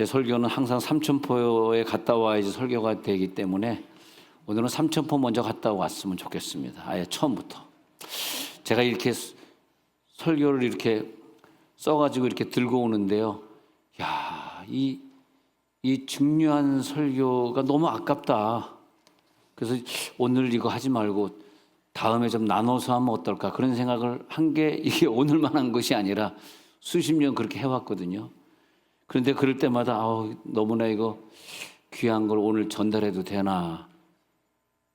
제 설교는 항상 삼천포에 갔다 와야지 설교가 되기 때문에 오늘은 삼천포 먼저 갔다 왔으면 좋겠습니다. 아예 처음부터. 제가 이렇게 설교를 이렇게 써가지고 이렇게 들고 오는데요. 야, 이 중요한 설교가 너무 아깝다. 그래서 오늘 이거 하지 말고 다음에 좀 나눠서 하면 어떨까 그런 생각을 한 게 이게 오늘만 한 것이 아니라 수십 년 그렇게 해왔거든요. 그런데 그럴 때마다 너무나 이거 귀한 걸 오늘 전달해도 되나.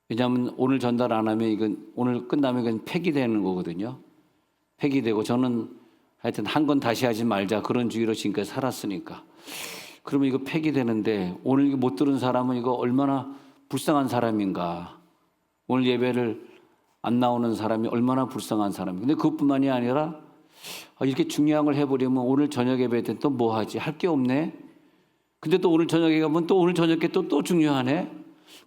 왜냐하면 오늘 전달 안 하면 이건 오늘 끝나면 이건 폐기되는 거거든요. 폐기되고 저는 하여튼 한 건 다시 하지 말자 그런 주의로 지금까지 살았으니까. 그러면 이거 폐기되는데 오늘 이거 못 들은 사람은 이거 얼마나 불쌍한 사람인가. 오늘 예배를 안 나오는 사람이 얼마나 불쌍한 사람인가. 근데 그것뿐만이 아니라 이렇게 중요한 걸 해버리면 오늘 저녁 예배 때 또 뭐 하지? 할 게 없네. 근데 또 오늘 저녁에 가면 또 오늘 저녁에 또 중요하네.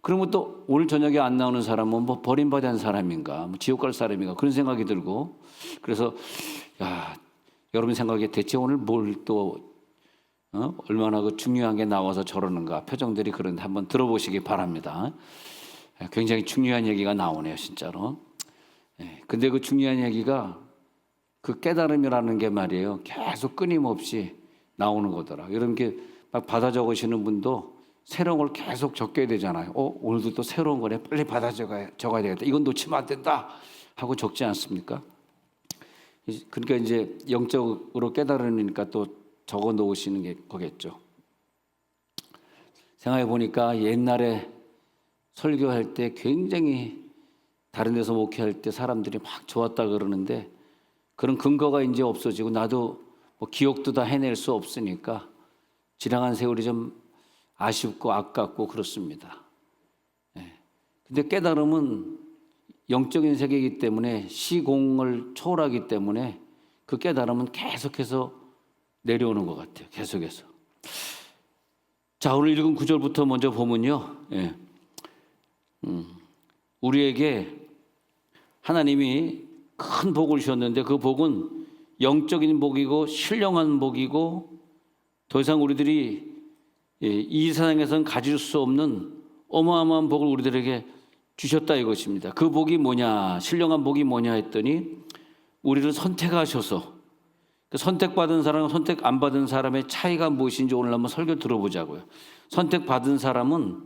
그러면 또 오늘 저녁에 안 나오는 사람은 뭐 버림받은 사람인가, 뭐 지옥 갈 사람인가 그런 생각이 들고 그래서 여러분 생각에 대체 오늘 뭘 또 얼마나 그 중요한 게 나와서 저러는가 표정들이 그런데 한번 들어보시기 바랍니다. 굉장히 중요한 얘기가 나오네요, 진짜로. 근데 그 중요한 얘기가 그 깨달음이라는 게 말이에요. 계속 끊임없이 나오는 거더라. 여러분 막 받아 적으시는 분도 새로운 걸 계속 적게 되잖아요. 오늘도 또 새로운 거네. 빨리 받아 적어야 되겠다. 이건 놓치면 안 된다 하고 적지 않습니까? 그러니까 이제 영적으로 깨달으니까 또 적어 놓으시는 게 거겠죠. 생각해 보니까 옛날에 설교할 때 굉장히 다른 데서 목회할 때 사람들이 막 좋았다 그러는데 그런 근거가 이제 없어지고 나도 뭐 기억도 다 해낼 수 없으니까 지나간 세월이 좀 아쉽고 아깝고 그렇습니다. 근데 깨달음은 영적인 세계이기 때문에 시공을 초월하기 때문에 그 깨달음은 계속해서 내려오는 것 같아요. 계속해서. 자, 오늘 읽은 구절부터 먼저 보면요. 우리에게 하나님이 큰 복을 주셨는데 그 복은 영적인 복이고 신령한 복이고 더 이상 우리들이 이 세상에서는 가질 수 없는 어마어마한 복을 우리들에게 주셨다 이것입니다. 그 복이 뭐냐, 신령한 복이 뭐냐 했더니 우리를 선택하셔서 선택받은 사람과 선택 안 받은 사람의 차이가 무엇인지 오늘 한번 설교 들어보자고요. 선택받은 사람은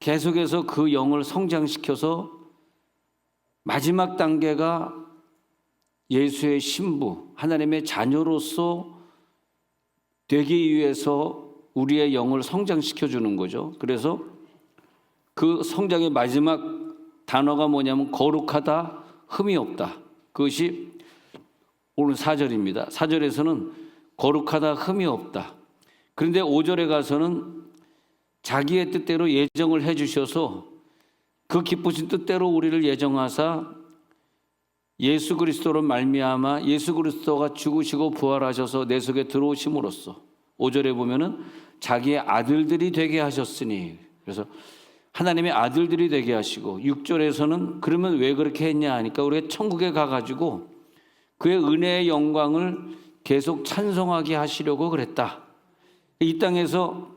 계속해서 그 영을 성장시켜서 마지막 단계가 예수의 신부, 하나님의 자녀로서 되기 위해서 우리의 영을 성장시켜 주는 거죠. 그래서 그 성장의 마지막 단어가 뭐냐면 거룩하다, 흠이 없다. 그것이 오늘 4절입니다. 4절에서는 거룩하다, 흠이 없다. 그런데 5절에 가서는 자기의 뜻대로 예정을 해 주셔서 그 기쁘신 뜻대로 우리를 예정하사 예수 그리스도로 말미암아 예수 그리스도가 죽으시고 부활하셔서 내 속에 들어오심으로써 5절에 보면은 자기의 아들들이 되게 하셨으니 그래서 하나님의 아들들이 되게 하시고 6절에서는 그러면 왜 그렇게 했냐 하니까 우리가 천국에 가가지고 그의 은혜의 영광을 계속 찬송하게 하시려고 그랬다. 이 땅에서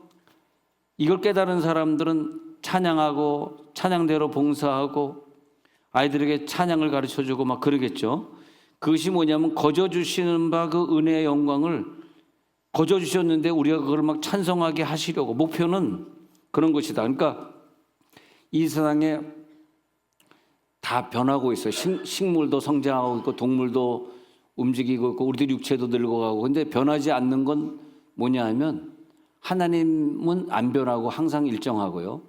이걸 깨달은 사람들은 찬양하고 찬양대로 봉사하고 아이들에게 찬양을 가르쳐주고 막 그러겠죠. 그것이 뭐냐면 거저 주시는 바 그 은혜의 영광을 거저 주셨는데 우리가 그걸 막 찬송하게 하시려고 목표는 그런 것이다. 그러니까 이 세상에 다 변하고 있어요. 식물도 성장하고 있고 동물도 움직이고 있고 우리들 육체도 늙어가고 근데 변하지 않는 건 뭐냐 하면 하나님은 안 변하고 항상 일정하고요.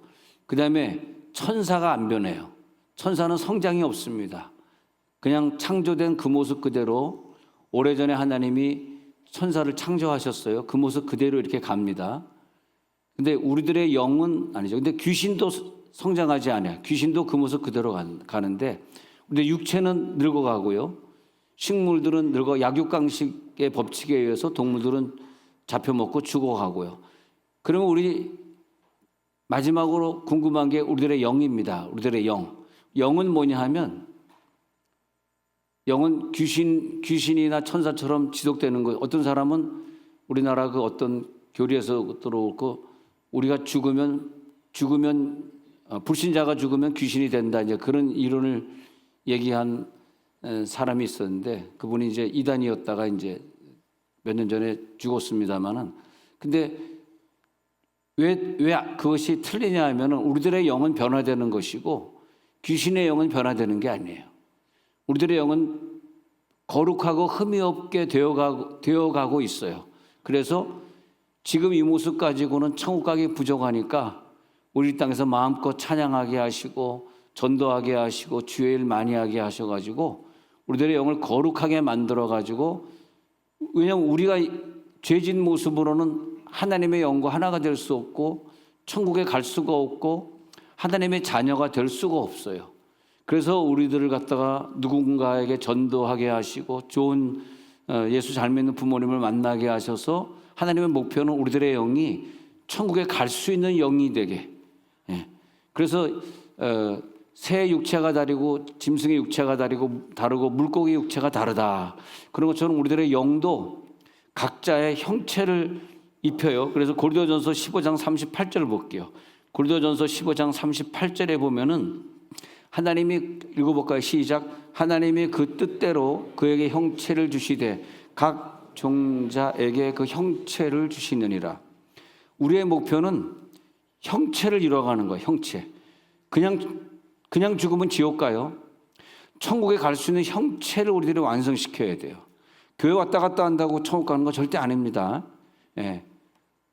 그 다음에 천사가 안 변해요. 천사는 성장이 없습니다. 그냥 창조된 그 모습 그대로 오래전에 하나님이 천사를 창조하셨어요. 그 모습 그대로 이렇게 갑니다. 근데 우리들의 영은 아니죠. 근데 귀신도 성장하지 않아요. 귀신도 그 모습 그대로 가는데 우리 육체는 늙어가고요. 식물들은 약육강식의 법칙에 의해서 동물들은 잡혀먹고 죽어가고요. 그러면 우리 마지막으로 궁금한 게 우리들의 영입니다. 우리들의 영. 영은 뭐냐 하면 영은 귀신이나 천사처럼 지속되는 거예요. 어떤 사람은 우리나라 그 어떤 교리에서 들어오고 우리가 죽으면 불신자가 죽으면 귀신이 된다, 이제 그런 이론을 얘기한 사람이 있었는데, 그분이 이제 이단이었다가 이제 몇 년 전에 죽었습니다만은, 근데 왜 그것이 틀리냐 하면은 우리들의 영은 변화되는 것이고 귀신의 영은 변화되는 게 아니에요. 우리들의 영은 거룩하고 흠이 없게 되어가고 있어요. 그래서 지금 이 모습 가지고는 천국 가기 부족하니까 우리 땅에서 마음껏 찬양하게 하시고 전도하게 하시고 주의 일 많이 하게 하셔가지고 우리들의 영을 거룩하게 만들어가지고, 왜냐하면 우리가 죄진 모습으로는 하나님의 영과 하나가 될 수 없고 천국에 갈 수가 없고 하나님의 자녀가 될 수가 없어요. 그래서 우리들을 갖다가 누군가에게 전도하게 하시고 좋은 예수 잘 믿는 부모님을 만나게 하셔서 하나님의 목표는 우리들의 영이 천국에 갈 수 있는 영이 되게. 그래서 새 육체가 다르고 짐승의 육체가 다르고 물고기 육체가 다르다. 그런 것처럼 우리들의 영도 각자의 형체를 입혀요. 그래서 고린도전서 15장 38절을 볼게요. 고린도전서 15장 38절에 보면은 하나님이, 읽어볼까요? 시작. 하나님이 그 뜻대로 그에게 형체를 주시되 각 종자에게 그 형체를 주시느니라. 우리의 목표는 형체를 이뤄가는 거예요. 형체. 그냥 죽으면 지옥 가요. 천국에 갈 수 있는 형체를 우리들이 완성시켜야 돼요. 교회 왔다 갔다 한다고 천국 가는 거 절대 아닙니다. 예.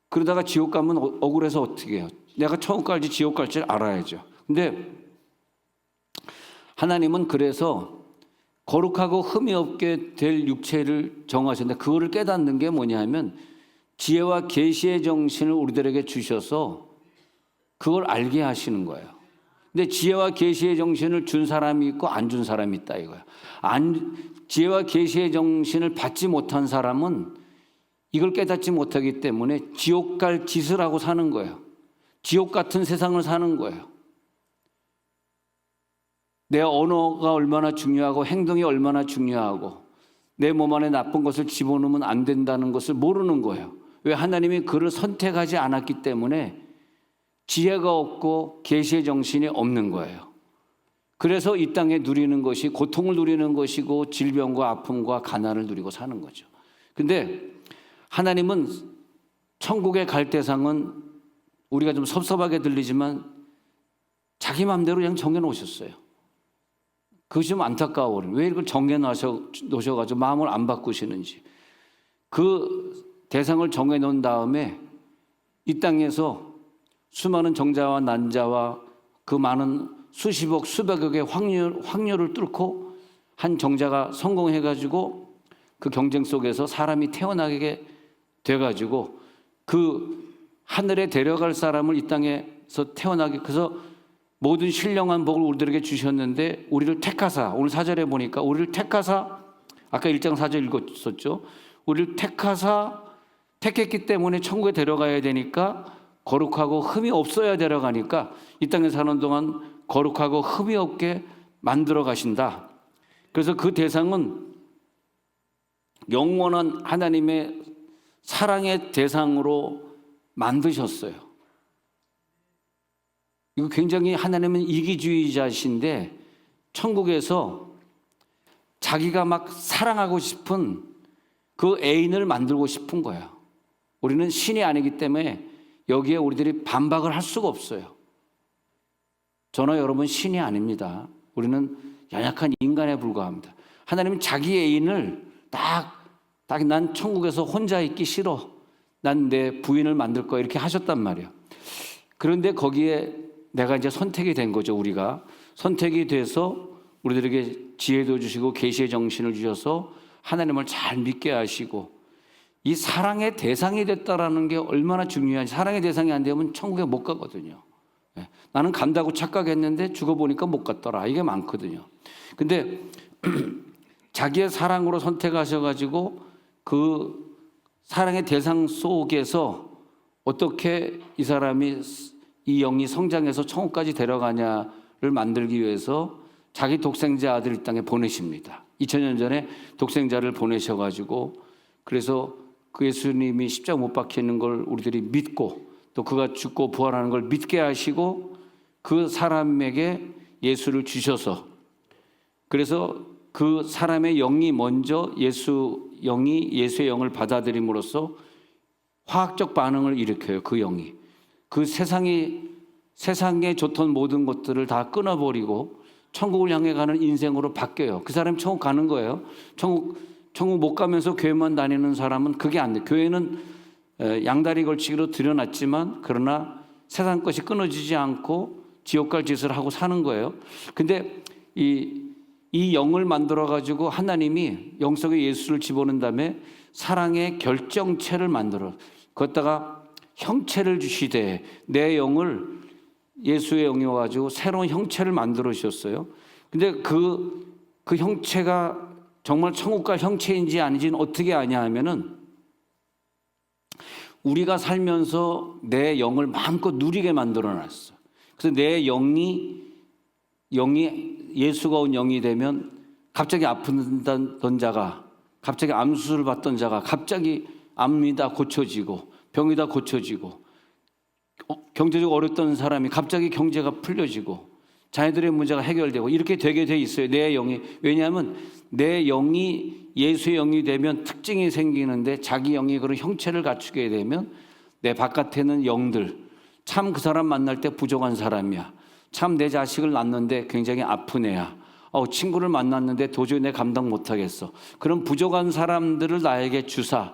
그러다가 지옥 가면 억울해서 어떻게 해요? 내가 천국 갈지 지옥 갈지 알아야죠. 근데 하나님은 그래서 거룩하고 흠이 없게 될 육체를 정하셨는데, 그거를 깨닫는 게 뭐냐면 지혜와 계시의 정신을 우리들에게 주셔서 그걸 알게 하시는 거예요. 근데 지혜와 계시의 정신을 준 사람이 있고 안 준 사람이 있다 이거예요. 지혜와 계시의 정신을 받지 못한 사람은 이걸 깨닫지 못하기 때문에 지옥 갈 짓을 하고 사는 거예요. 지옥 같은 세상을 사는 거예요. 내 언어가 얼마나 중요하고 행동이 얼마나 중요하고 내 몸 안에 나쁜 것을 집어넣으면 안 된다는 것을 모르는 거예요. 왜? 하나님이 그를 선택하지 않았기 때문에 지혜가 없고 계시의 정신이 없는 거예요. 그래서 이 땅에 누리는 것이 고통을 누리는 것이고 질병과 아픔과 가난을 누리고 사는 거죠. 근데 하나님은 천국에 갈 대상은, 우리가 좀 섭섭하게 들리지만 자기 마음대로 그냥 정해놓으셨어요. 그것이 좀 안타까워요. 왜 이걸 정해놓으셔가지고 마음을 안 바꾸시는지. 그 대상을 정해놓은 다음에 이 땅에서 수많은 정자와 난자와 그 많은 수십억 수백억의 확률을 뚫고 한 정자가 성공해가지고 그 경쟁 속에서 사람이 태어나게 돼가지고 그 하늘에 데려갈 사람을 이 땅에서 태어나게, 그래서 모든 신령한 복을 우리들에게 주셨는데 우리를 택하사, 오늘 4절에 보니까 우리를 택하사, 아까 1장 4절 읽었었죠. 우리를 택하사, 택했기 때문에 천국에 데려가야 되니까 거룩하고 흠이 없어야 데려가니까 이 땅에 사는 동안 거룩하고 흠이 없게 만들어 가신다. 그래서 그 대상은 영원한 하나님의 사랑의 대상으로 만드셨어요. 이거 굉장히, 하나님은 이기주의자신데 천국에서 자기가 막 사랑하고 싶은 그 애인을 만들고 싶은 거예요. 우리는 신이 아니기 때문에 여기에 우리들이 반박을 할 수가 없어요. 저나 여러분 신이 아닙니다. 우리는 연약한 인간에 불과합니다. 하나님은 자기 애인을 딱 난 천국에서 혼자 있기 싫어, 난 내 부인을 만들 거야, 이렇게 하셨단 말이에요. 그런데 거기에 내가 이제 선택이 된 거죠. 우리가 선택이 돼서 우리들에게 지혜도 주시고 계시의 정신을 주셔서 하나님을 잘 믿게 하시고, 이 사랑의 대상이 됐다라는 게 얼마나 중요한지. 사랑의 대상이 안 되면 천국에 못 가거든요. 나는 간다고 착각했는데 죽어보니까 못 갔더라, 이게 많거든요. 근데 자기의 사랑으로 선택하셔가지고 그 사랑의 대상 속에서 어떻게 이 사람이, 이 영이 성장해서 천국까지 데려가냐를 만들기 위해서 자기 독생자 아들을 이 땅에 보내십니다. 2000년 전에 독생자를 보내셔가지고, 그래서 그 예수님이 십자가 못 박히는 걸 우리들이 믿고 또 그가 죽고 부활하는 걸 믿게 하시고 그 사람에게 예수를 주셔서 그래서 그 사람의 영이 먼저 예수의 영을 받아들임으로써 화학적 반응을 일으켜요. 그 영이. 그 세상에 좋던 모든 것들을 다 끊어버리고 천국을 향해 가는 인생으로 바뀌어요. 그 사람이 천국 가는 거예요. 천국 못 가면서 교회만 다니는 사람은 그게 안 돼. 교회는 양다리 걸치기로 들여놨지만 그러나 세상 것이 끊어지지 않고 지옥 갈 짓을 하고 사는 거예요. 근데 이 영을 만들어 가지고 하나님이 영 속에 예수를 집어넣은 다음에 사랑의 결정체를 만들어 거기다가 형체를 주시되 내 영을 예수의 영이 와가지고 새로운 형체를 만들어 주셨어요. 근데 그 형체가 정말 천국 갈 형체인지 아닌지는 어떻게 아냐 하면은 우리가 살면서 내 영을 마음껏 누리게 만들어 놨어. 그래서 내 영이 예수가 온 영이 되면 갑자기 아프던 자가 갑자기 암 수술을 받던 자가 갑자기 암이 다 고쳐지고 병이 다 고쳐지고 경제적으로 어렵던 사람이 갑자기 경제가 풀려지고 자녀들의 문제가 해결되고 이렇게 되게 돼 있어요. 내 영이. 왜냐하면 내 영이 예수의 영이 되면 특징이 생기는데 자기 영이 그런 형체를 갖추게 되면 내 바깥에는 영들 참 그 사람 만날 때 부족한 사람이야. 참 내 자식을 낳는데 굉장히 아픈 애야. 친구를 만났는데 도저히 내 감당 못하겠어. 그런 부족한 사람들을 나에게 주사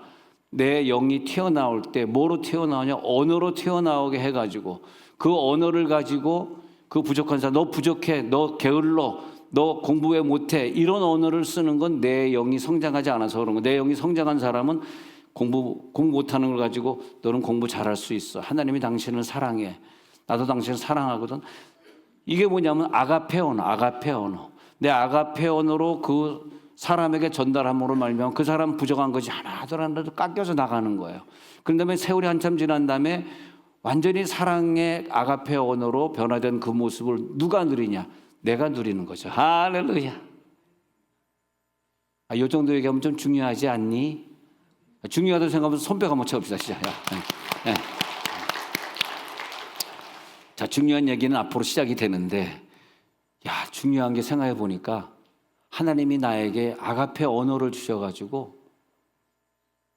내 영이 튀어나올 때 뭐로 튀어나오냐? 언어로 튀어나오게 해가지고 그 언어를 가지고 그 부족한 사람 너 부족해, 너 게을러, 너 공부 왜 못해 이런 언어를 쓰는 건 내 영이 성장하지 않아서 그런 거. 내 영이 성장한 사람은 공부 못하는 걸 가지고 너는 공부 잘할 수 있어. 하나님이 당신을 사랑해. 나도 당신을 사랑하거든. 이게 뭐냐면 아가페 언어. 내 아가페 언어로 그 사람에게 전달함으로 말미암아 그 사람 부족한 것이 하나도 깎여서 나가는 거예요. 그런 다음에 세월이 한참 지난 다음에 완전히 사랑의 아가페 언어로 변화된 그 모습을 누가 누리냐? 내가 누리는 거죠. 할렐루야. 이 정도 얘기하면 좀 중요하지 않니? 중요하다고 생각하면 손뼉 한번 쳐봅시다. 시작. 네. 자, 중요한 얘기는 앞으로 시작이 되는데 중요한 게 생각해 보니까 하나님이 나에게 아가페 언어를 주셔가지고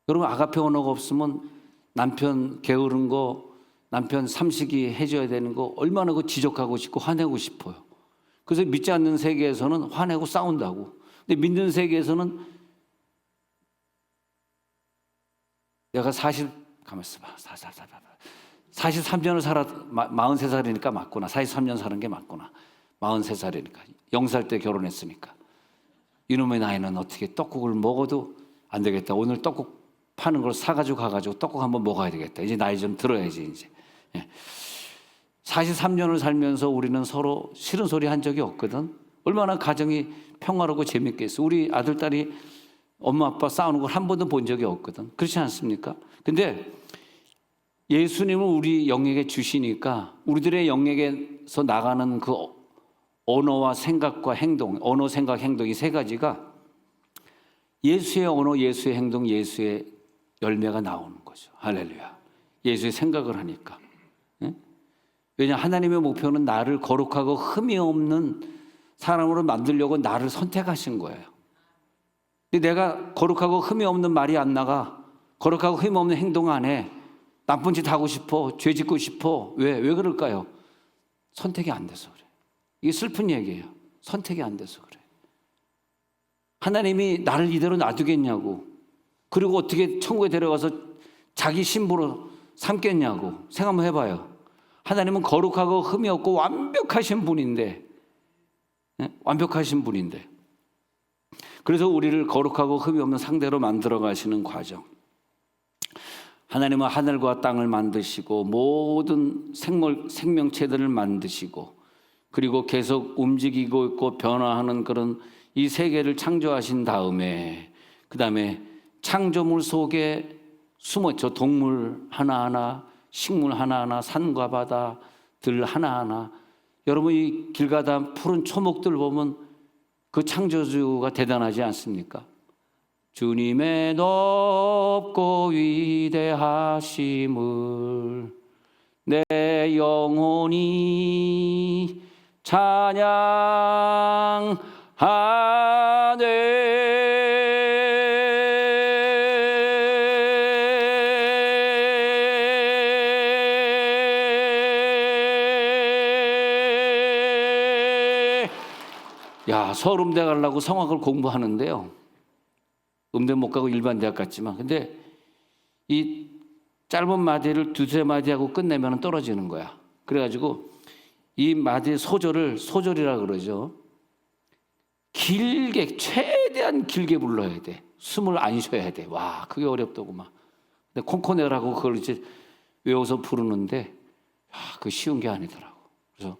여러분 아가페 언어가 없으면 남편 게으른 거 남편 삼식이 해줘야 되는 거 얼마나 그 지적하고 싶고 화내고 싶어요. 그래서 믿지 않는 세계에서는 화내고 싸운다고. 근데 믿는 세계에서는 내가 43년을 살아 43살이니까 맞구나. 43년 사는 게 맞구나. 43살이니까 0살 때 결혼했으니까 이놈의 나이는 어떻게 떡국을 먹어도 안 되겠다. 오늘 떡국 파는 걸 사가지고 가가지고 떡국 한번 먹어야 되겠다. 이제 나이 좀 들어야지 이제. 43년을 살면서 우리는 서로 싫은 소리 한 적이 없거든. 얼마나 가정이 평화롭고 재밌겠어. 우리 아들 딸이 엄마 아빠 싸우는 걸 한 번도 본 적이 없거든. 그렇지 않습니까? 근데 예수님을 우리 영에게 주시니까 우리들의 영에게서 나가는 그 언어와 생각과 행동, 언어, 생각, 행동 이 세 가지가 예수의 언어, 예수의 행동, 예수의 열매가 나오는 거죠. 할렐루야. 예수의 생각을 하니까. 왜냐 하나님의 목표는 나를 거룩하고 흠이 없는 사람으로 만들려고 나를 선택하신 거예요. 근데 내가 거룩하고 흠이 없는 말이 안 나가. 거룩하고 흠이 없는 행동 안 해. 나쁜 짓 하고 싶어. 죄 짓고 싶어. 왜 그럴까요? 선택이 안 돼서 그래. 이게 슬픈 얘기예요. 선택이 안 돼서 그래. 하나님이 나를 이대로 놔두겠냐고. 그리고 어떻게 천국에 데려가서 자기 신부로 삼겠냐고. 생각 한번 해봐요. 하나님은 거룩하고 흠이 없고 완벽하신 분인데 완벽하신 분인데 그래서 우리를 거룩하고 흠이 없는 상대로 만들어 가시는 과정. 하나님은 하늘과 땅을 만드시고 모든 생명체들을 만드시고 그리고 계속 움직이고 있고 변화하는 그런 이 세계를 창조하신 다음에 그 다음에 창조물 속에 숨었죠. 동물 하나하나, 식물 하나하나, 산과 바다, 들 하나하나. 여러분 이 길 가다 푸른 초목들 보면 그 창조주가 대단하지 않습니까? 주님의 높고 위대하심을 내 영혼이 찬양하네. 야, 서울음대 가려고 성악을 공부하는데요. 음대 못 가고 일반 대학 갔지만, 근데 이 짧은 마디를 두세 마디 하고 끝내면 떨어지는 거야. 그래가지고 이 마디의 소절이라 그러죠. 길게, 최대한 길게 불러야 돼. 숨을 안 쉬어야 돼. 와, 그게 어렵더구만. 근데 콩코네라고 그걸 이제 외워서 부르는데, 그 쉬운 게 아니더라고. 그래서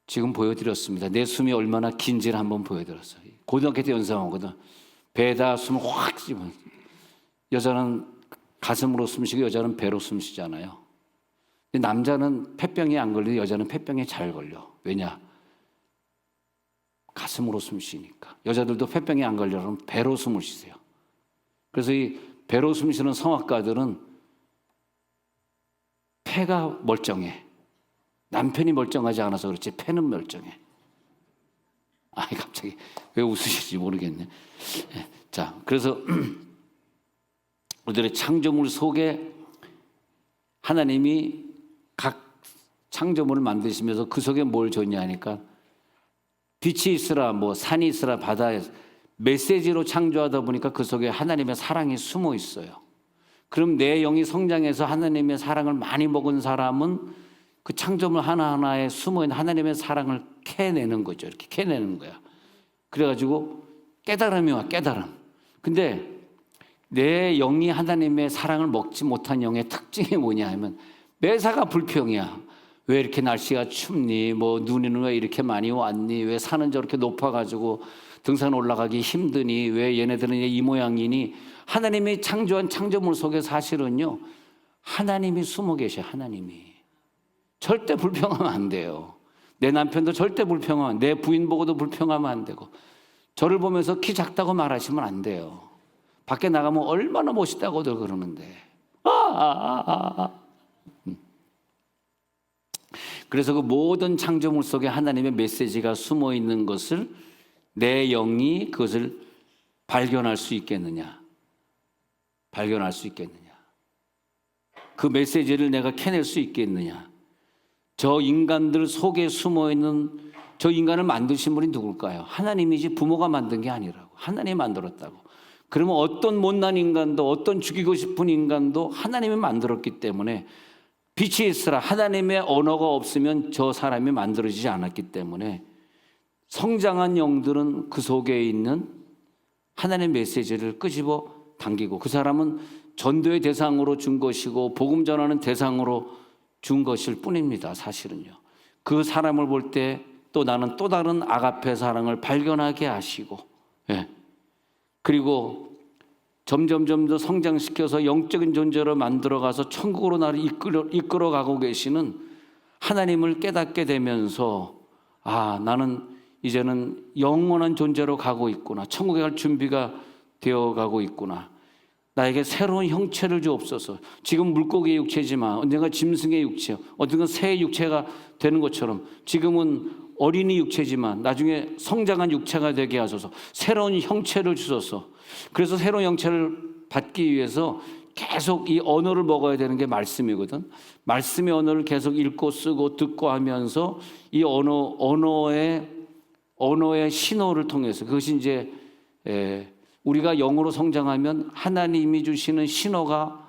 지금 보여드렸습니다. 내 숨이 얼마나 긴지를 한번 보여드렸어요. 고등학교 때 연상하거든. 배에다 숨을 확 집어. 여자는 가슴으로 숨쉬고 여자는 배로 숨쉬잖아요. 근데 남자는 폐병이 안 걸리고 여자는 폐병에 잘 걸려. 왜냐? 가슴으로 숨쉬니까. 여자들도 폐병이 안 걸려면 배로 숨을 쉬세요. 그래서 이 배로 숨쉬는 성악가들은 폐가 멀쩡해. 남편이 멀쩡하지 않아서 그렇지 폐는 멀쩡해. 아니 갑자기 왜 웃으실지 모르겠네. 자, 그래서 우리들의 창조물 속에 하나님이 각 창조물을 만드시면서 그 속에 뭘 줬냐 하니까 빛이 있으라, 뭐 산이 있으라, 바다에 메시지로 창조하다 보니까 그 속에 하나님의 사랑이 숨어 있어요. 그럼 내 영이 성장해서 하나님의 사랑을 많이 먹은 사람은 그 창조물 하나하나에 숨어있는 하나님의 사랑을 캐내는 거죠. 이렇게 캐내는 거야. 그래가지고 깨달음이 와, 깨달음. 근데 내 영이 하나님의 사랑을 먹지 못한 영의 특징이 뭐냐 하면 매사가 불평이야. 왜 이렇게 날씨가 춥니? 뭐 눈이는 왜 이렇게 많이 왔니? 왜 산은 저렇게 높아가지고 등산 올라가기 힘드니? 왜 얘네들은 이 모양이니? 하나님이 창조한 창조물 속에 사실은요, 하나님이 숨어 계셔. 하나님이 절대 불평하면 안 돼요. 내 남편도 절대 불평하면, 내 부인 보고도 불평하면 안 되고, 저를 보면서 키 작다고 말하시면 안 돼요. 밖에 나가면 얼마나 멋있다고들 그러는데. 그래서 그 모든 창조물 속에 하나님의 메시지가 숨어 있는 것을 내 영이 그것을 발견할 수 있겠느냐? 발견할 수 있겠느냐? 그 메시지를 내가 캐낼 수 있겠느냐? 저 인간들 속에 숨어 있는 저 인간을 만드신 분이 누굴까요? 하나님이지 부모가 만든 게 아니라고. 하나님이 만들었다고. 그러면 어떤 못난 인간도 어떤 죽이고 싶은 인간도 하나님이 만들었기 때문에 빛이 있으라. 하나님의 언어가 없으면 저 사람이 만들어지지 않았기 때문에 성장한 영들은 그 속에 있는 하나님의 메시지를 끄집어 당기고 그 사람은 전도의 대상으로 준 것이고 복음 전하는 대상으로 준 것일 뿐입니다. 사실은요. 그 사람을 볼 때 또 나는 또 다른 아가페 사랑을 발견하게 하시고, 예. 그리고 점점 더 성장시켜서 영적인 존재로 만들어가서 천국으로 나를 이끌어가고 계시는 하나님을 깨닫게 되면서 나는 이제는 영원한 존재로 가고 있구나. 천국에 갈 준비가 되어가고 있구나. 나에게 새로운 형체를 주옵소서. 지금 물고기의 육체지만 언젠가 짐승의 육체, 언젠가 새의 육체가 되는 것처럼 지금은 어린이 육체지만 나중에 성장한 육체가 되게 하소서. 새로운 형체를 주소서. 그래서 새로운 형체를 받기 위해서 계속 이 언어를 먹어야 되는 게 말씀이거든. 말씀의 언어를 계속 읽고 쓰고 듣고 하면서 이 언어의 신호를 통해서 그것이 이제 우리가 영으로 성장하면 하나님이 주시는 신호가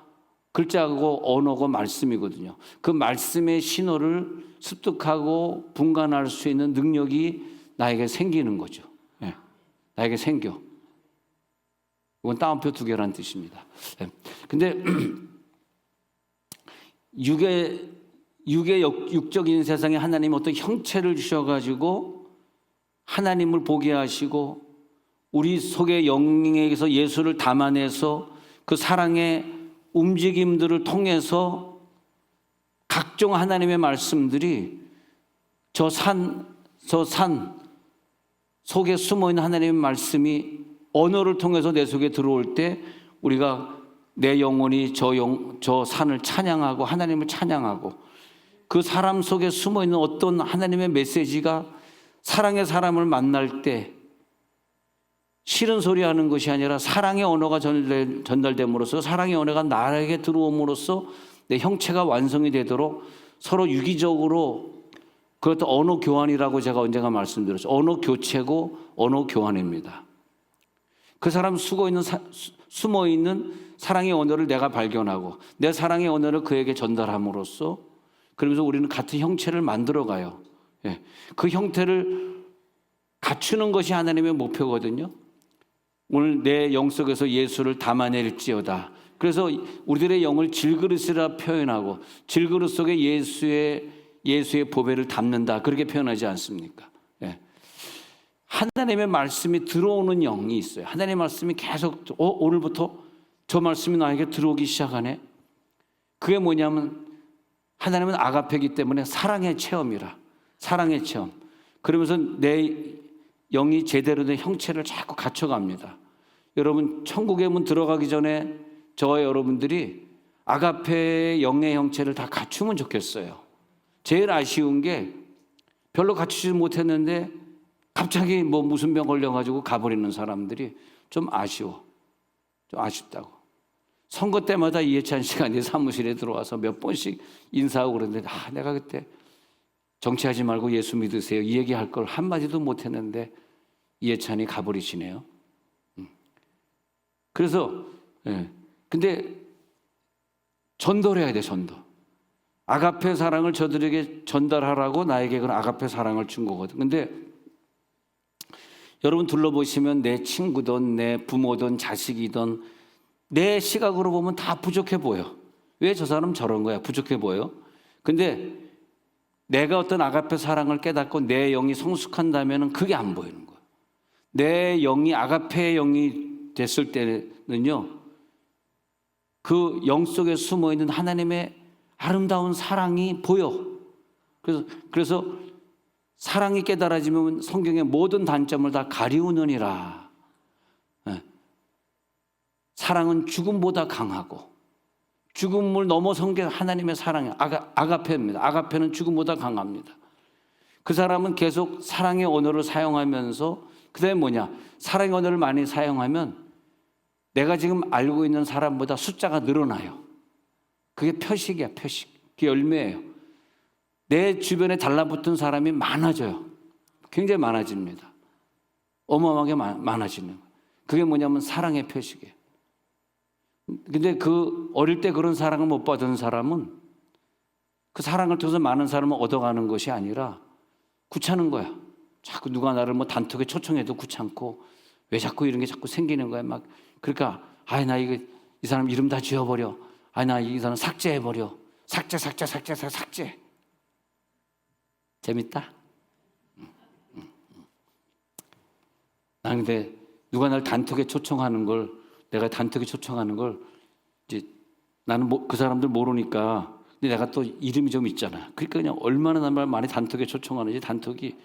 글자고 언어고 말씀이거든요. 그 말씀의 신호를 습득하고 분간할 수 있는 능력이 나에게 생기는 거죠. 예. 나에게 생겨. 이건 따옴표 2개라는 뜻입니다. 예. 근데 육적인 세상에 하나님이 어떤 형체를 주셔가지고 하나님을 보게 하시고 우리 속의 영에게서 예수를 담아내서 그 사랑의 움직임들을 통해서 각종 하나님의 말씀들이 저 산 속에 숨어있는 하나님의 말씀이 언어를 통해서 내 속에 들어올 때 우리가 내 영혼이 저 산을 찬양하고 하나님을 찬양하고 그 사람 속에 숨어있는 어떤 하나님의 메시지가 사랑의 사람을 만날 때 싫은 소리 하는 것이 아니라 사랑의 언어가 전달됨으로써 사랑의 언어가 나에게 들어옴으로써 내 형체가 완성이 되도록 서로 유기적으로 그것도 언어 교환이라고 제가 언젠가 말씀드렸죠. 언어 교체고 언어 교환입니다. 그 사람 숨어있는 사랑의 언어를 내가 발견하고 내 사랑의 언어를 그에게 전달함으로써 그러면서 우리는 같은 형체를 만들어가요. 예. 그 형태를 갖추는 것이 하나님의 목표거든요. 오늘 내 영 속에서 예수를 담아낼지어다. 그래서 우리들의 영을 질그릇이라 표현하고 질그릇 속에 예수의 보배를 담는다. 그렇게 표현하지 않습니까? 예. 하나님의 말씀이 들어오는 영이 있어요. 하나님의 말씀이 계속 오늘부터 저 말씀이 나에게 들어오기 시작하네. 그게 뭐냐면 하나님은 아가페이기 때문에 사랑의 체험이라. 사랑의 체험. 그러면서 내 영이 제대로 된 형체를 자꾸 갖춰갑니다. 여러분 천국의 문 들어가기 전에 저와 여러분들이 아가페의 영의 형체를 다 갖추면 좋겠어요. 제일 아쉬운 게 별로 갖추지 못했는데 갑자기 무슨 병 걸려가지고 가버리는 사람들이 좀 아쉬워. 좀 아쉽다고. 선거 때마다 이해찬 씨가 내 사무실에 들어와서 몇 번씩 인사하고 그러는데 내가 그때 정치하지 말고 예수 믿으세요. 이 얘기할 걸 한마디도 못했는데 이해찬이 가버리시네요. 그래서 근데 전도해야 돼. 전도. 아가페 사랑을 저들에게 전달하라고 나에게 그런 아가페 사랑을 준 거거든. 근데 여러분 둘러보시면 내 친구든 내 부모든 자식이든 내 시각으로 보면 다 부족해 보여. 왜 저 사람 저런 거야? 부족해 보여. 근데 내가 어떤 아가페 사랑을 깨닫고 내 영이 성숙한다면 그게 안 보이는 거야. 내 영이 아가페의 영이 됐을 때는요, 그 영 속에 숨어 있는 하나님의 아름다운 사랑이 보여. 그래서 사랑이 깨달아지면 성경의 모든 단점을 다 가리우느니라. 사랑은 죽음보다 강하고 죽음을 넘어선 게 하나님의 사랑이에요. 아가페입니다. 아가페는 죽음보다 강합니다. 그 사람은 계속 사랑의 언어를 사용하면서 그다음에 뭐냐? 사랑의 언어를 많이 사용하면 내가 지금 알고 있는 사람보다 숫자가 늘어나요. 그게 표식이야, 표식. 그게 열매예요. 내 주변에 달라붙은 사람이 많아져요. 굉장히 많아집니다. 어마어마하게 많아지는 거예요. 그게 뭐냐면 사랑의 표식이에요. 근데 그 어릴 때 그런 사랑을 못 받은 사람은 그 사랑을 통해서 많은 사람을 얻어가는 것이 아니라 귀찮은 거야. 자꾸 누가 나를 단톡에 초청해도 귀찮고 왜 자꾸 이런 게 자꾸 생기는 거야. 막 그러니까 나 이 사람 이름 다 지워버려. 나 이 사람 삭제해버려. 삭제. 재밌다? 난 근데 누가 날 단톡에 초청하는 걸 내가 단톡에 초청하는 걸 이제 나는 그 사람들 모르니까 근데 내가 또 이름이 좀 있잖아. 그러니까 그냥 얼마나 날 많이 단톡에 초청하는지 단톡이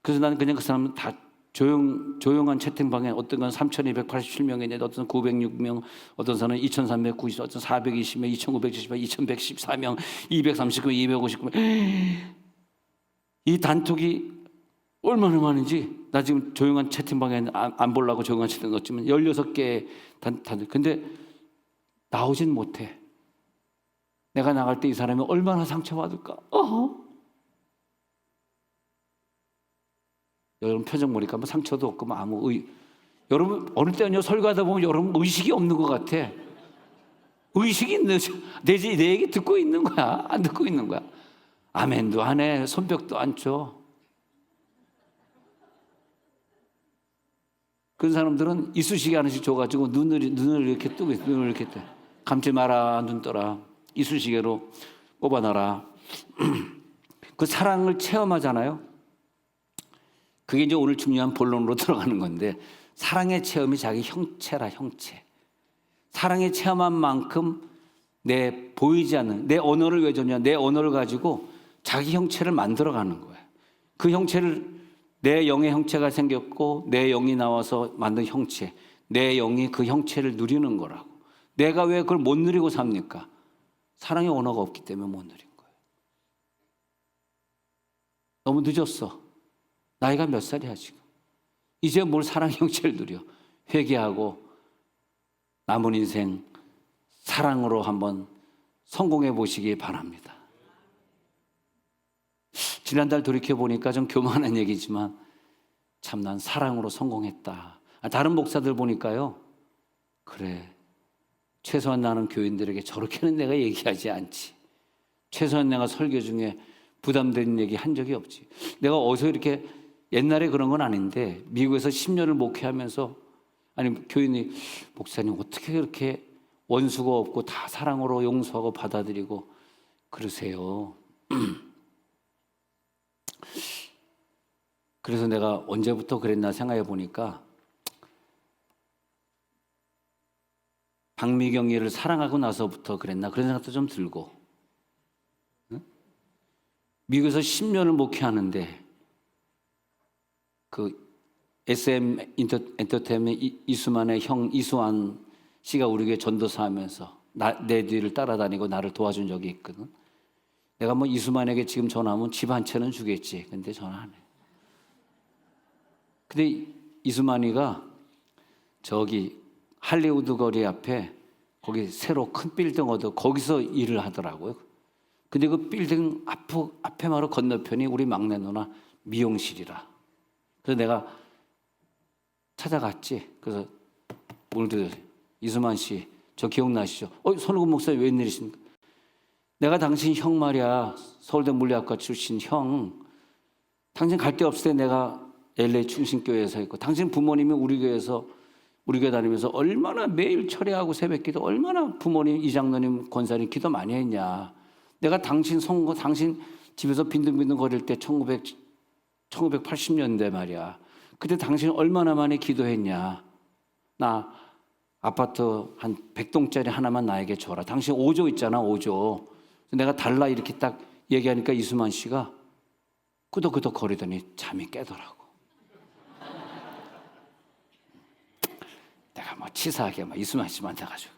그래서 나는 그냥 그 사람은 다 조용한 채팅방에 어떤 건 3,287명이 있는데 어떤 906명, 어떤 사람은 2,390, 어떤 420명, 2,970명, 2,114명, 239명, 259명. 이 단톡이 얼마나 많은지 나 지금 조용한 채팅방에 안 보려고 조용한 채팅 넣었지만 16개의 단톡. 근데 나오진 못해. 내가 나갈 때 이 사람이 얼마나 상처받을까? 여러분 표정 보니까 상처도 없고 여러분 어느 때는요 설교하다 보면 여러분 의식이 없는 것 같아. 의식이 있는 내 얘기 듣고 있는 거야? 안 듣고 있는 거야? 아멘도 안 해. 손뼉도 안 쳐. 그런 사람들은 이쑤시개 하나씩 줘가지고 눈을 이렇게 뜨고 있어. 눈을 이렇게 떠. 감지 마라 눈 떠라. 이쑤시개로 뽑아놔라. 그 사랑을 체험하잖아요. 그게 이제 오늘 중요한 본론으로 들어가는 건데 사랑의 체험이 자기 형체라 형체. 사랑의 체험한 만큼 내 보이지 않는 내 언어를 왜 줬냐? 내 언어를 가지고 자기 형체를 만들어가는 거예요. 그 형체를 내 영의 형체가 생겼고 내 영이 나와서 만든 형체, 내 영이 그 형체를 누리는 거라고. 내가 왜 그걸 못 누리고 삽니까? 사랑의 언어가 없기 때문에 못 누린 거예요. 너무 늦었어. 나이가 몇 살이야 지금. 이제 뭘 사랑의 형체를 누려. 회개하고 남은 인생 사랑으로 한번 성공해 보시기 바랍니다. 지난달 돌이켜보니까 좀 교만한 얘기지만 참 난 사랑으로 성공했다. 다른 목사들 보니까요, 그래, 최소한 나는 교인들에게 저렇게는 내가 얘기하지 않지. 최소한 내가 설교 중에 부담되는 얘기 한 적이 없지. 내가 어디서 이렇게, 옛날에 그런 건 아닌데 미국에서 10년을 목회하면서, 아니 교인이, 목사님 어떻게 그렇게 원수가 없고 다 사랑으로 용서하고 받아들이고 그러세요? 그래서 내가 언제부터 그랬나 생각해 보니까 박미경이를 사랑하고 나서부터 그랬나 그런 생각도 좀 들고, 미국에서 10년을 목회하는데 그 SM 엔터테인먼트 이수만의 형 이수환 씨가 우리 교회 전도사 하면서 내 뒤를 따라다니고 나를 도와준 적이 있거든. 내가 뭐 이수만에게 지금 전화하면 집 한 채는 주겠지. 근데 전화 안 해. 근데 이수만이가 저기 할리우드 거리 앞에 거기 새로 큰 빌딩 얻어 거기서 일을 하더라고요. 근데 그 빌딩 앞에 바로 건너편이 우리 막내 누나 미용실이라. 그래서 내가 찾아갔지. 그래서 오늘도 이수만 씨, 저 기억나시죠? 손흥근 목사님 웬일이십니까? 내가 당신 형 말이야. 서울대 물리학과 출신 형. 당신 갈 데 없을 때 내가 LA 충신교회에서 있고, 당신 부모님이 우리 교회 다니면서 얼마나 매일 철야하고 새벽기도, 얼마나 부모님, 이장로님, 권사님 기도 많이 했냐. 내가 당신 집에서 빈둥빈둥 거릴 때 1980년대 말이야. 그때 당신 얼마나 많이 기도했냐. 나 아파트 한 100동짜리 하나만 나에게 줘라. 당신 5조 있잖아, 5조. 내가 달라 이렇게 딱 얘기하니까 이수만 씨가 끄덕끄덕 거리더니 잠이 깨더라고. 내가 뭐 치사하게 이수만 씨만 돼가지고,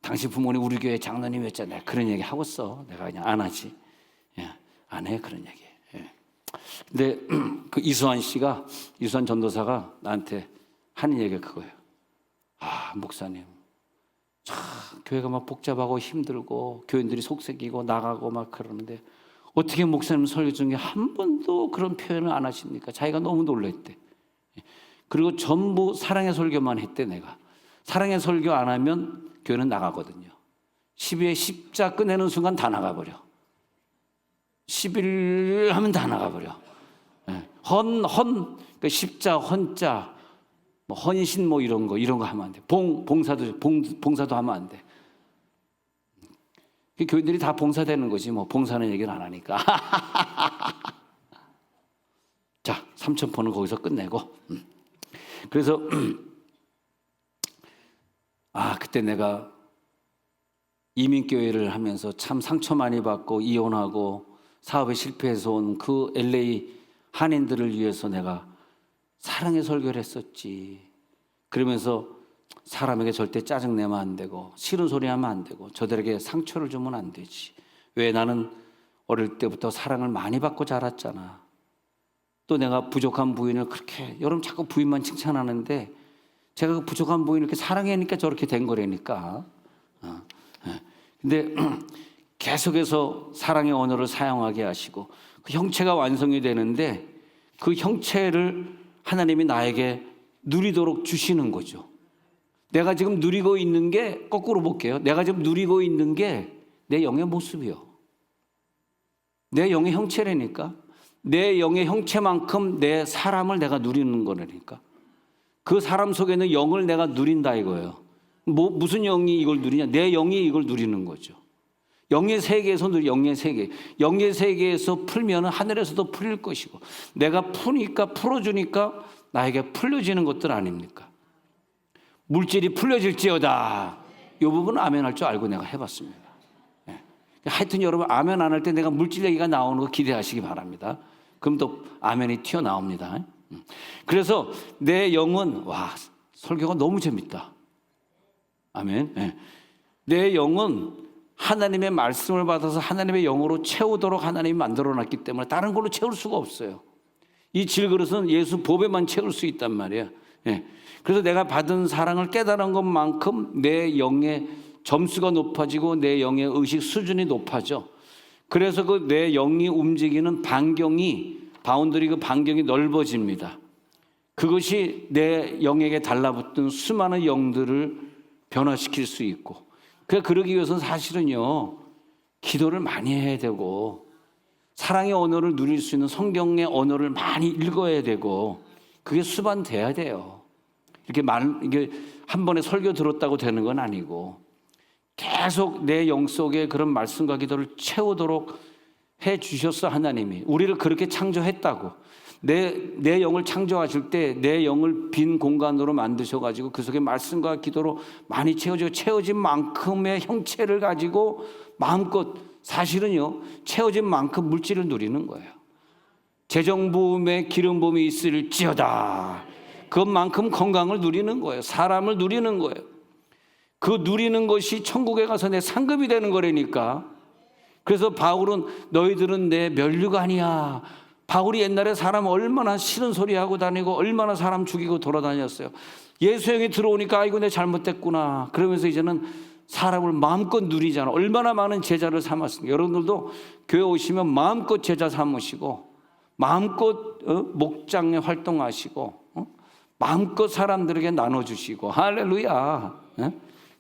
당신 부모님 우리 교회 장로님이었잖아. 그런 얘기 하고 써. 내가 그냥 안 하지. 예, 안 해, 그런 얘기. 예. 근데 그 이수환 전도사가 나한테 하는 얘기가 그거예요. 아, 목사님, 참 교회가 막 복잡하고 힘들고 교인들이 속색이고 나가고 막 그러는데 어떻게 목사님 설교 중에 한 번도 그런 표현을 안 하십니까? 자기가 너무 놀랬대. 그리고 전부 사랑의 설교만 했대. 내가 사랑의 설교 안 하면 교회는 나가거든요. 12회 십자 꺼내는 순간 다 나가버려. 11 하면 다 나가버려. 그 십자, 헌자, 뭐 헌신 뭐 이런 거 하면 안 돼. 봉사도 하면 안 돼. 교인들이 다 봉사되는 거지. 뭐 봉사는 얘기를 안 하니까. 자, 3,000포는 거기서 끝내고. 그래서 그때 내가 이민교회를 하면서 참 상처 많이 받고 이혼하고 사업에 실패해서 온 그 LA 한인들을 위해서 내가 사랑의 설교를 했었지. 그러면서 사람에게 절대 짜증내면 안 되고 싫은 소리 하면 안 되고 저들에게 상처를 주면 안 되지. 왜? 나는 어릴 때부터 사랑을 많이 받고 자랐잖아. 또 내가 부족한 부인을 그렇게, 여러분 자꾸 부인만 칭찬하는데 제가 그 부족한 부인을 이렇게 사랑하니까 저렇게 된 거라니까. 근데 계속해서 사랑의 언어를 사용하게 하시고 그 형체가 완성이 되는데 그 형체를 하나님이 나에게 누리도록 주시는 거죠. 내가 지금 누리고 있는 게, 거꾸로 볼게요. 내가 지금 누리고 있는 게 내 영의 모습이요. 내 영의 형체라니까. 내 영의 형체만큼 내 사람을 내가 누리는 거라니까. 그 사람 속에 있는 영을 내가 누린다 이거예요. 무슨 영이 이걸 누리냐? 내 영이 이걸 누리는 거죠. 영의 세계에서 영의 세계. 영의 세계에서 풀면 하늘에서도 풀릴 것이고, 내가 풀어주니까 나에게 풀려지는 것들 아닙니까? 물질이 풀려질지어다. 이 부분은 아멘 할 줄 알고 내가 해봤습니다. 네. 하여튼 여러분, 아멘 안 할 때 내가 물질 얘기가 나오는 거 기대하시기 바랍니다. 그럼 또 아멘이 튀어나옵니다. 그래서 내 영은, 와, 설교가 너무 재밌다. 아멘. 네. 내 영은 하나님의 말씀을 받아서 하나님의 영으로 채우도록 하나님이 만들어놨기 때문에 다른 걸로 채울 수가 없어요. 이 질그릇은 예수 보배만 채울 수 있단 말이에요. 예. 그래서 내가 받은 사랑을 깨달은 것만큼 내 영의 점수가 높아지고 내 영의 의식 수준이 높아져. 그래서 그 내 영이 움직이는 반경이, 바운더리 그 반경이 넓어집니다. 그것이 내 영에게 달라붙은 수많은 영들을 변화시킬 수 있고, 그러기 위해서는 사실은요, 기도를 많이 해야 되고, 사랑의 언어를 누릴 수 있는 성경의 언어를 많이 읽어야 되고, 그게 수반돼야 돼요. 이게 한 번에 설교 들었다고 되는 건 아니고, 계속 내 영 속에 그런 말씀과 기도를 채우도록 해 주셨어. 하나님이 우리를 그렇게 창조했다고. 내 영을 창조하실 때 내 영을 빈 공간으로 만드셔가지고 그 속에 말씀과 기도로 많이 채워진 만큼의 형체를 가지고 마음껏, 사실은요, 채워진 만큼 물질을 누리는 거예요. 재정부음에 기름부음이 있을지어다. 그것만큼 건강을 누리는 거예요. 사람을 누리는 거예요. 그 누리는 것이 천국에 가서 내 상급이 되는 거라니까. 그래서 바울은 너희들은 내 면류가 아니야. 바울이 옛날에 사람 얼마나 싫은 소리 하고 다니고 얼마나 사람 죽이고 돌아다녔어요. 예수 형이 들어오니까 아이고 내 잘못됐구나. 그러면서 이제는 사람을 마음껏 누리잖아. 얼마나 많은 제자를 삼았습니까? 여러분들도 교회 오시면 마음껏 제자 삼으시고 마음껏 목장에 활동하시고 마음껏 사람들에게 나눠주시고. 할렐루야.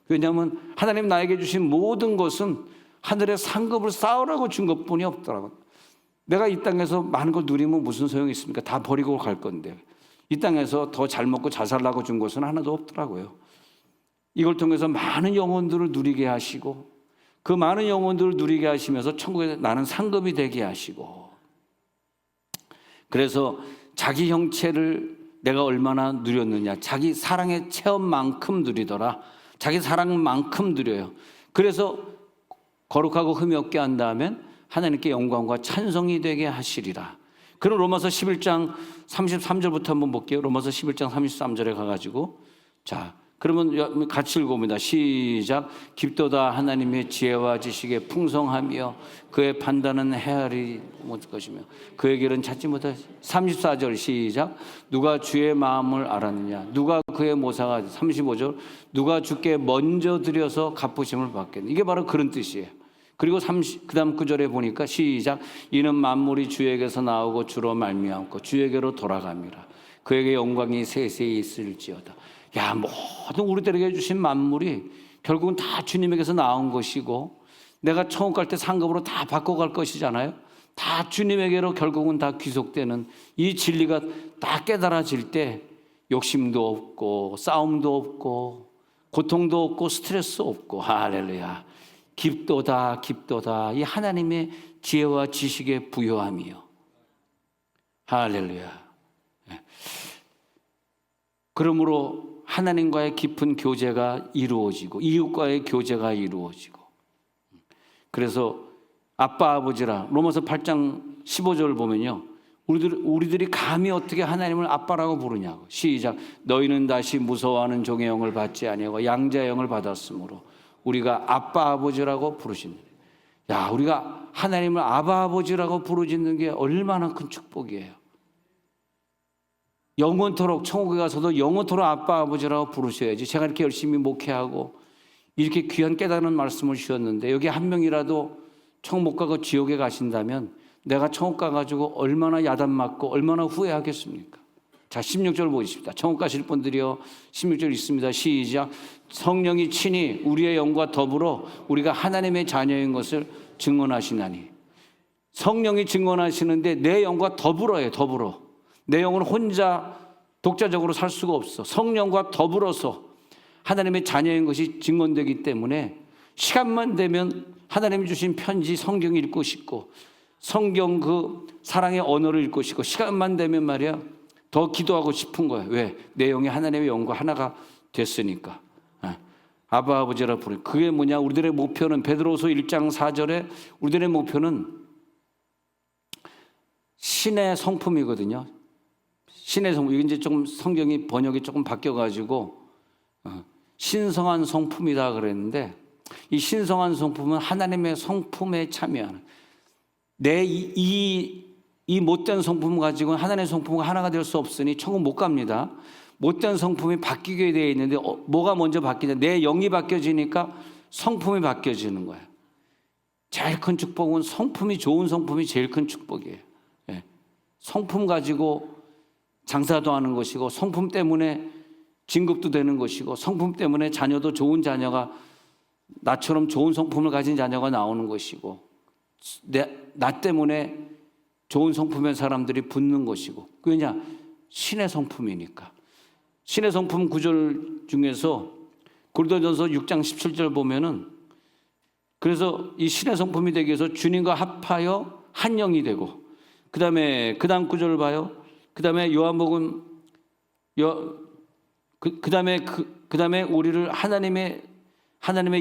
왜냐하면 하나님 나에게 주신 모든 것은 하늘의 상급을 쌓으라고 준 것뿐이 없더라고요. 내가 이 땅에서 많은 걸 누리면 무슨 소용이 있습니까? 다 버리고 갈 건데. 이 땅에서 더 잘 먹고 잘 살라고 준 것은 하나도 없더라고요. 이걸 통해서 많은 영혼들을 누리게 하시고, 그 많은 영혼들을 누리게 하시면서 천국에 나는 상급이 되게 하시고, 그래서 자기 형체를 내가 얼마나 누렸느냐, 자기 사랑의 체험만큼 누리더라. 자기 사랑만큼 누려요. 그래서 거룩하고 흠이 없게 한다면 하나님께 영광과 찬송이 되게 하시리라. 그럼 로마서 11장 33절부터 한번 볼게요. 로마서 11장 33절에 가가지고, 자, 그러면 같이 읽어봅니다. 시작. 깊도다 하나님의 지혜와 지식에 풍성하며 그의 판단은 헤아리 못 것이며 그의 길은 찾지 못할. 34절 시작. 누가 주의 마음을 알았느냐, 누가 그의 모사가. 35절. 누가 주께 먼저 드려서 갚으심을 받겠느냐. 이게 바로 그런 뜻이에요. 그리고 그 다음 구절에 보니까 시작. 이는 만물이 주에게서 나오고 주로 말미암고 주에게로 돌아갑니다. 그에게 영광이 세세히 있을지어다. 야, 모든 우리들에게 주신 만물이 결국은 다 주님에게서 나온 것이고, 내가 천국 갈 때 상급으로 다 바꿔갈 것이잖아요. 다 주님에게로 결국은 다 귀속되는 이 진리가 다 깨달아질 때 욕심도 없고 싸움도 없고 고통도 없고 스트레스 없고. 할렐루야. 깊도다 깊도다 이 하나님의 지혜와 지식의 부요함이요. 할렐루야. 그러므로 하나님과의 깊은 교제가 이루어지고 이웃과의 교제가 이루어지고, 그래서 아빠 아버지라 로마서 8장 15절을 보면요, 우리들이 감히 어떻게 하나님을 아빠라고 부르냐고. 시작. 너희는 다시 무서워하는 종의 영을 받지 아니하고 양자의 영을 받았으므로 우리가 아빠 아버지라고 부르시는. 야, 우리가 하나님을 아바 아버지라고 부르짖는 게 얼마나 큰 축복이에요. 영원토록 천국에 가서도 영원토록 아빠 아버지라고 부르셔야지. 제가 이렇게 열심히 목회하고 이렇게 귀한 깨달은 말씀을 주셨는데 여기 한 명이라도 천국 못 가고 지옥에 가신다면 내가 천국 가가지고 얼마나 야단맞고 얼마나 후회하겠습니까? 자, 16절 보십시다. 천국 가실 분들이요, 16절 있습니다. 시작. 성령이 친히 우리의 영과 더불어 우리가 하나님의 자녀인 것을 증언하시나니. 성령이 증언하시는데 내 영과 더불어요. 더불어. 내 영은 혼자 독자적으로 살 수가 없어. 성령과 더불어서 하나님의 자녀인 것이 증언되기 때문에 시간만 되면 하나님이 주신 편지 성경 읽고 싶고, 성경 그 사랑의 언어를 읽고 싶고, 시간만 되면 말이야 더 기도하고 싶은 거예요. 왜? 내 영이 하나님의 영과 하나가 됐으니까. 아바 아버지라 부르. 그게 뭐냐? 우리들의 목표는 베드로서 1장 4절에 우리들의 목표는 신의 성품이거든요. 신의 성품. 이게 이제 조금 성경이 번역이 조금 바뀌어가지고 신성한 성품이다 그랬는데, 이 신성한 성품은 하나님의 성품에 참여하는, 내 이 못된 성품 가지고 하나님의 성품과 하나가 될 수 없으니 천국 못 갑니다. 못된 성품이 바뀌게 되어 있는데 뭐가 먼저 바뀌냐? 내 영이 바뀌어지니까 성품이 바뀌어지는 거예요. 제일 큰 축복은 성품이 좋은 성품이 제일 큰 축복이에요. 예. 성품 가지고 장사도 하는 것이고, 성품 때문에 진급도 되는 것이고, 성품 때문에 자녀도 좋은 자녀가, 나처럼 좋은 성품을 가진 자녀가 나오는 것이고, 나 때문에 좋은 성품의 사람들이 붙는 것이고. 왜냐? 신의 성품이니까. 신의 성품 구절 중에서 고린도전서 6장 17절 보면은, 그래서 이 신의 성품이 되기 위해서 주님과 합하여 한 영이 되고, 그 다음에 그 다음 구절을 봐요. 그 다음에 요한복음 그 다음에 우리를 하나님의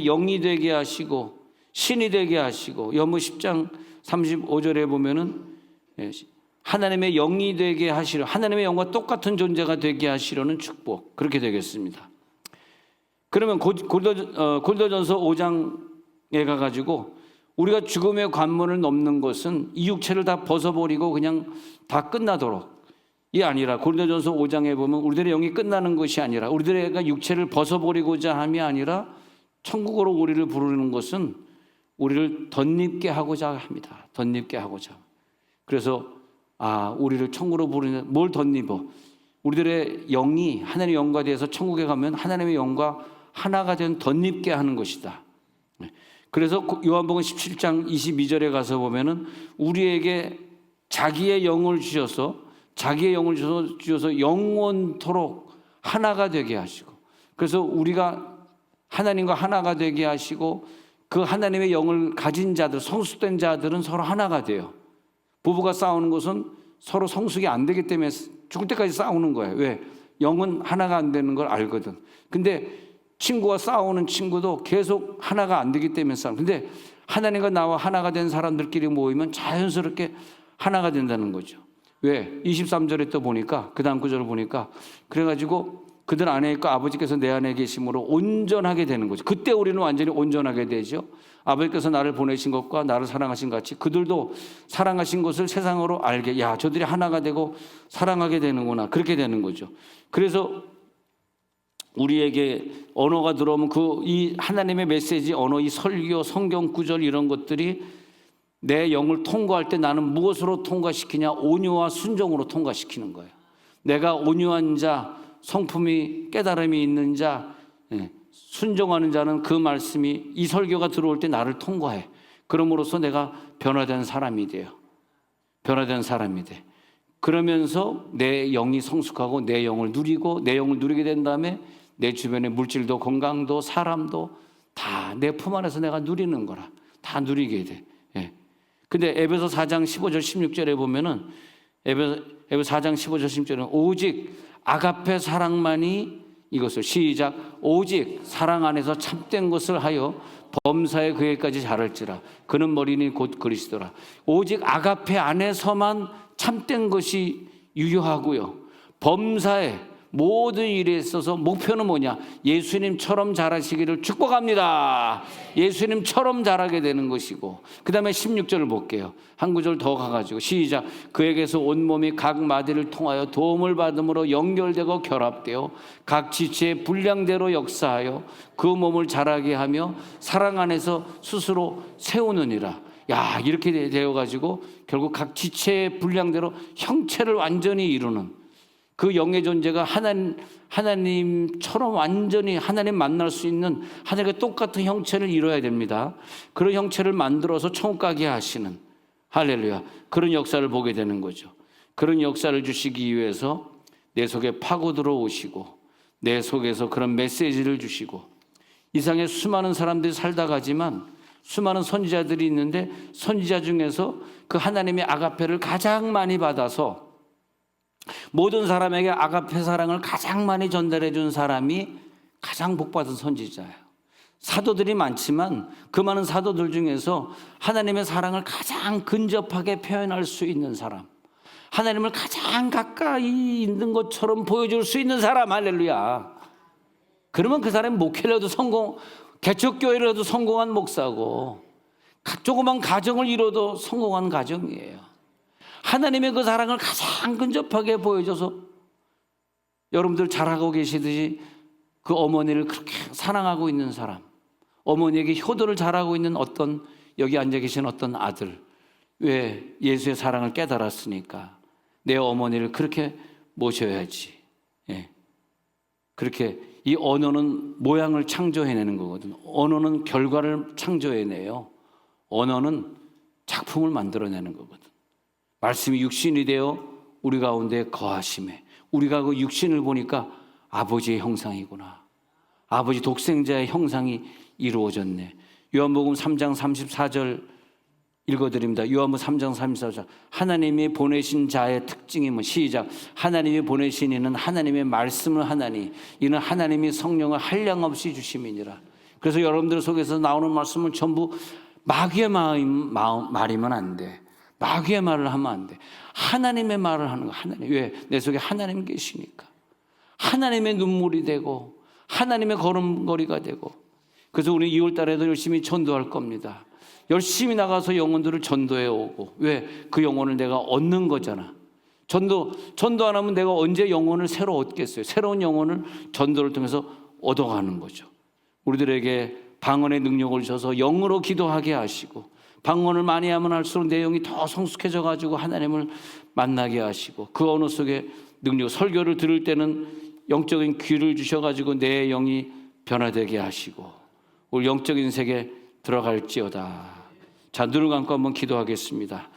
영이 되게 하시고 신이 되게 하시고, 요한복음 10장 35절에 보면은 하나님의 영이 되게 하시려, 하나님의 영과 똑같은 존재가 되게 하시려는 축복, 그렇게 되겠습니다. 그러면 고린도전서 5장에 가가지고 우리가 죽음의 관문을 넘는 것은 이 육체를 다 벗어버리고 그냥 다 끝나도록 이 아니라, 고린도전서 5장에 보면 우리들의 영이 끝나는 것이 아니라, 우리들의 육체를 벗어버리고자 함이 아니라 천국으로 우리를 부르는 것은 우리를 덧입게 하고자 합니다. 덧입게 하고자. 그래서 우리를 천국으로 부르는, 뭘 덧입어? 우리들의 영이 하나님의 영과 대해서 천국에 가면 하나님의 영과 하나가 된 덧입게 하는 것이다. 그래서 요한복음 17장 22절에 가서 보면은 우리에게 자기의 영을 주셔서 영원토록 하나가 되게 하시고, 그래서 우리가 하나님과 하나가 되게 하시고, 그 하나님의 영을 가진 자들, 성숙된 자들은 서로 하나가 돼요. 부부가 싸우는 것은 서로 성숙이 안 되기 때문에 죽을 때까지 싸우는 거예요. 왜? 영은 하나가 안 되는 걸 알거든. 근데 친구와 싸우는 친구도 계속 하나가 안 되기 때문에 싸워. 근데 하나님과 나와 하나가 된 사람들끼리 모이면 자연스럽게 하나가 된다는 거죠. 왜? 23절에 또 보니까, 그 다음 구절을 보니까, 그래가지고 그들 안에 있고 아버지께서 내 안에 계심으로 온전하게 되는 거죠. 그때 우리는 완전히 온전하게 되죠. 아버지께서 나를 보내신 것과 나를 사랑하신 것 같이 그들도 사랑하신 것을 세상으로 알게, 저들이 하나가 되고 사랑하게 되는구나, 그렇게 되는 거죠. 그래서 우리에게 언어가 들어오면 이 하나님의 메시지 언어, 이 설교, 성경 구절 이런 것들이 내 영을 통과할 때 나는 무엇으로 통과시키냐? 온유와 순종으로 통과시키는 거예요. 내가 온유한 자, 성품이 깨달음이 있는 자, 순종하는 자는 그 말씀이, 이 설교가 들어올 때 나를 통과해. 그럼으로써 내가 변화된 사람이 돼요. 변화된 사람이 돼. 그러면서 내 영이 성숙하고 내 영을 누리고, 내 영을 누리게 된 다음에 내 주변의 물질도 건강도 사람도 다 내 품 안에서 내가 누리는 거라. 다 누리게 돼. 근데 에베소 4장 15절 16절에 보면은, 에베소 4장 15절 16절은 오직 아가페 사랑만이, 이것을 시작, 오직 사랑 안에서 참된 것을 하여 범사에 그에까지 자랄지라. 그는 머리니 곧 그리스도라. 오직 아가페 안에서만 참된 것이 유효하고요, 범사에 모든 일에 있어서 목표는 뭐냐? 예수님처럼 자라시기를 축복합니다. 예수님처럼 자라게 되는 것이고, 그 다음에 16절을 볼게요. 한 구절 더 가가지고 시작, 그에게서 온몸이 각 마디를 통하여 도움을 받음으로 연결되고 결합되어 각 지체의 분량대로 역사하여 그 몸을 자라게 하며 사랑 안에서 스스로 세우느니라. 이렇게 되어가지고 결국 각 지체의 분량대로 형체를 완전히 이루는, 그 영의 존재가 하나님처럼 완전히 하나님 만날 수 있는 하나님과 똑같은 형체를 이뤄야 됩니다. 그런 형체를 만들어서 천국 가게 하시는, 할렐루야, 그런 역사를 보게 되는 거죠. 그런 역사를 주시기 위해서 내 속에 파고 들어오시고, 내 속에서 그런 메시지를 주시고, 이 세상에 수많은 사람들이 살다 가지만 수많은 선지자들이 있는데, 선지자 중에서 그 하나님의 아가페를 가장 많이 받아서 모든 사람에게 아가페 사랑을 가장 많이 전달해 준 사람이 가장 복받은 선지자예요. 사도들이 많지만 그 많은 사도들 중에서 하나님의 사랑을 가장 근접하게 표현할 수 있는 사람, 하나님을 가장 가까이 있는 것처럼 보여줄 수 있는 사람, 할렐루야. 그러면 그 사람이 목회라도 성공, 개척교회라도 성공한 목사고, 조그만 가정을 이뤄도 성공한 가정이에요. 하나님의 그 사랑을 가장 근접하게 보여줘서 여러분들 잘하고 계시듯이 그 어머니를 그렇게 사랑하고 있는 사람, 어머니에게 효도를 잘하고 있는 어떤 여기 앉아 계신 어떤 아들, 왜 예수의 사랑을 깨달았으니까 내 어머니를 그렇게 모셔야지. 예. 그렇게 이 언어는 모양을 창조해내는 거거든. 언어는 결과를 창조해내요. 언어는 작품을 만들어내는 거거든. 말씀이 육신이 되어 우리 가운데 거하심에, 우리가 그 육신을 보니까 아버지의 형상이구나, 아버지 독생자의 형상이 이루어졌네. 요한복음 3장 34절 읽어드립니다. 요한복음 3장 34절. 하나님이 보내신 자의 특징이 뭐, 시작. 하나님이 보내신 이는 하나님의 말씀을 하나니 이는 하나님이 성령을 한량없이 주심이니라. 그래서 여러분들 속에서 나오는 말씀은 전부 마귀의 말이면 안 돼. 마귀의 말을 하면 안 돼. 하나님의 말을 하는 거. 하나님. 왜? 내 속에 하나님 계시니까. 하나님의 눈물이 되고 하나님의 걸음걸이가 되고. 그래서 우리 2월 달에도 열심히 전도할 겁니다. 열심히 나가서 영혼들을 전도해 오고. 왜? 그 영혼을 내가 얻는 거잖아. 전도 안 하면 내가 언제 영혼을 새로 얻겠어요? 새로운 영혼을 전도를 통해서 얻어가는 거죠. 우리들에게 방언의 능력을 주셔서 영으로 기도하게 하시고, 방언을 많이 하면 할수록 내 영이 더 성숙해져 가지고 하나님을 만나게 하시고, 그 언어 속에 능력, 설교를 들을 때는 영적인 귀를 주셔가지고 내 영이 변화되게 하시고 우리 영적인 세계에 들어갈지어다. 자, 눈을 감고 한번 기도하겠습니다.